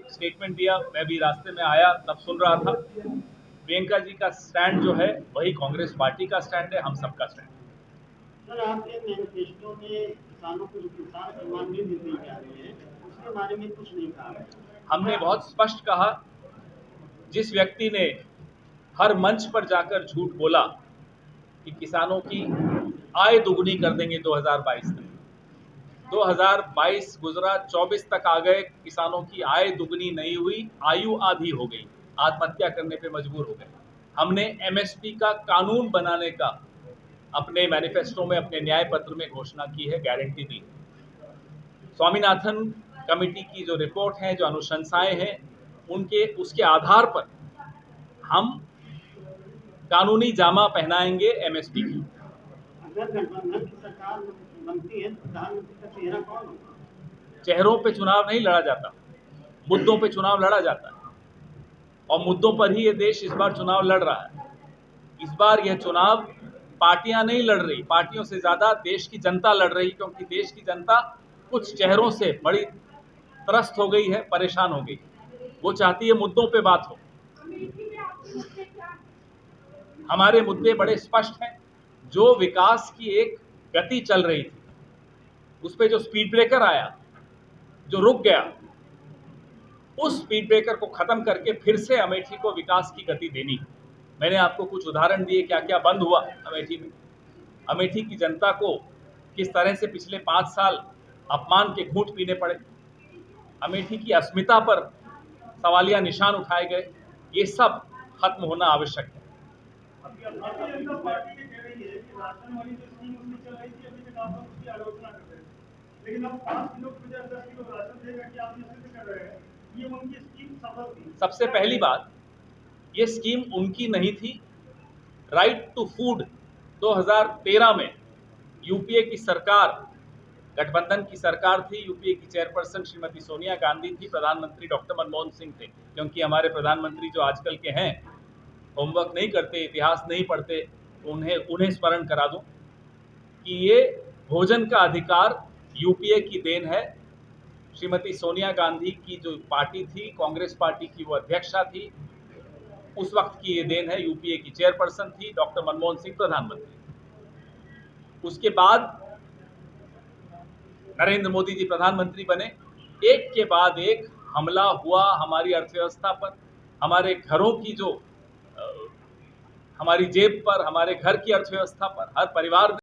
Statement दिया, मैं भी रास्ते में आया तब सुन रहा था। प्रियंका जी का स्टैंड जो है वही कांग्रेस पार्टी का स्टैंड है, हम सबका स्टैंड है। सर, आपके मैनिफेस्टो में किसानों को जो किसान सम्मान निधि दी जा रही है उसके बारे में कुछ नहीं कहा है। हमने बहुत स्पष्ट कहा, जिस व्यक्ति ने हर मंच पर जाकर झूठ बोला कि किसानों की आय दुगनी कर देंगे 2022 तक, 2022 गुजरा, 24 तक आ गए, किसानों की आय दुगनी नहीं हुई, आयु आधी हो गई, आत्महत्या करने पे मजबूर हो गए। हमने एमएसपी का कानून बनाने का अपने मैनिफेस्टो में, अपने न्याय पत्र में घोषणा की है, गारंटी दी है। स्वामीनाथन कमेटी की जो रिपोर्ट है, जो अनुशंसाएं हैं, उसके आधार पर हम कानूनी जामा पहनाएंगे एमएसपी की। अगर गठबंधन की सरकार बनती है तो प्रधानमंत्री का चेहरा कौन होगा? चेहरों पे चुनाव नहीं लड़ा जाता, मुद्दों पे चुनाव लड़ा जाता है, और मुद्दों पर ही ये देश इस बार चुनाव लड़ रहा है। इस बार यह चुनाव पार्टियां नहीं लड़ रही, पार्टियों से ज्यादा देश की जनता लड़ रही, क्योंकि देश की जनता कुछ चेहरों से बड़ी त्रस्त हो गई है, परेशान हो गई। वो चाहती है मुद्दों पे बात हो। हमारे मुद्दे बड़े स्पष्ट हैं। जो विकास की एक गति चल रही थी, उस पे जो स्पीड ब्रेकर आया, जो रुक गया, उस स्पीड ब्रेकर को खत्म करके फिर से अमेठी को विकास की गति देनी। मैंने आपको कुछ उदाहरण दिए, क्या क्या बंद हुआ अमेठी में। अमेठी की जनता को किस तरह से पिछले 5 साल अपमान के घूंट पीने पड़े, अमेठी की अस्मिता पर सवालिया निशान उठाए गए, ये सब खत्म होना आवश्यक है। लेकिन अब 5 किलो की बजाय 10 किलो राशन देगा कि आप निश्चित कर रहे हैं, ये उनकी स्कीम सफल थी। सबसे पहली बात, ये स्कीम उनकी नहीं थी। राइट टू फूड 2013 में यूपीए की सरकार, गठबंधन की सरकार थी, यूपीए की चेयरपर्सन श्रीमती सोनिया गांधी थी, प्रधानमंत्री डॉक्टर मनमोहन सिंह थे। क्योंकि हमारे प्रधानमंत्री जो आजकल के हैं होमवर्क नहीं करते, इतिहास नहीं पढ़ते, तो उन्हें स्मरण करा दूं कि ये भोजन का अधिकार यूपीए की देन है। श्रीमती सोनिया गांधी की जो पार्टी थी, कांग्रेस पार्टी की, वो अध्यक्षा थी, उस वक्त की ये देन है। यूपीए की चेयरपर्सन थी, डॉक्टर मनमोहन सिंह प्रधानमंत्री। उसके बाद नरेंद्र मोदी जी प्रधानमंत्री बने। एक के बाद एक हमला हुआ हमारी अर्थव्यवस्था पर, हमारे घरों की जो हमारी जेब पर, हमारे घर की अर्थव्यवस्था पर। हर परिवार